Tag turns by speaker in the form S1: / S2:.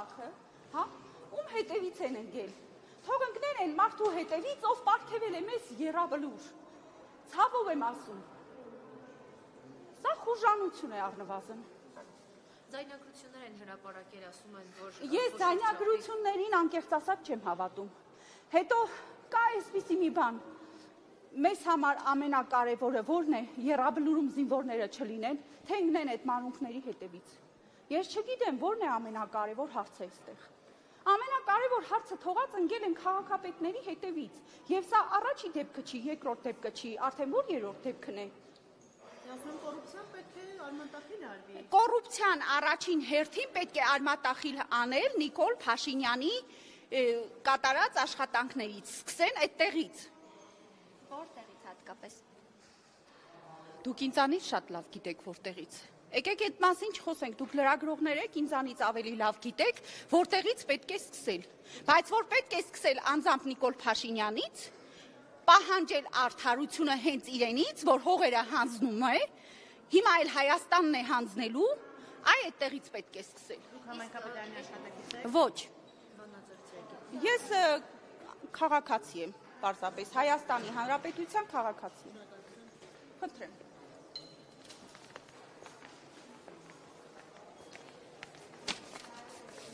S1: քաղաքը, հա, ում հետևից են ընկել։ Թող ընկներ են մարդու հետևից, ով պարգևել է մեզ եռաբլուր։ Ցավով եմ ասում։ Սա խուժանություն է առնվազն։
S2: Ձայնագրություններ են հրապարակել, ասում են, որ
S1: Ես ձայնագրություններին անկեղծ ասած չեմ հավատում։ Հետո կա այսպիսի մի բան։ Մեզ համար ամենակարևորը որն է, եռաբլուրում զինվորները չլինեն, թե ընկնեն այդ մանուկների հետևից։ Ես չգիտեմ, որն է ամենակարևոր հարցը այստեղ։ Ամենակարևոր հարցը թողած ընկել են քաղաքապետների հետևից, եւ սա առաջի դեպքը չի, երկրորդ դեպքը չի, արդեն որ երրորդ դեպքն է։
S3: Կոռուպցիան պետք է արմատախիլ արվի։
S1: Կոռուպցիան առաջին հերթին պետք է արմատախիլ անել Նիկոլ Փաշինյանի կատարած աշխատանքներից, սկսեն այդտեղից։
S2: Որտեղից հատկապես։
S1: Դուք ինձանից շատ լավ գիտեք որտեղից։ Եկեք այդ մասին չխոսենք, դուք լրագրողներ եք, ինձանից ավելի լավ գիտեք, որտեղից պետք է սկսել։ Բայց որ պետք է սկսել անձամբ Նիկոլ Փաշինյանից, պահանջել արդարությունը հենց իրենից, որ հողերը հանձնում է, հիմա էլ Հայաստանն է հանձնելու, այդտեղից պետք է սկսել։
S3: Դուք համայնքապետարանի աշխատակից եք։
S1: Ոչ։ Ես քաղաքացի եմ, պարզապես Հայաստանի Հանրապետության քաղաքացի։ Խնդրեմ։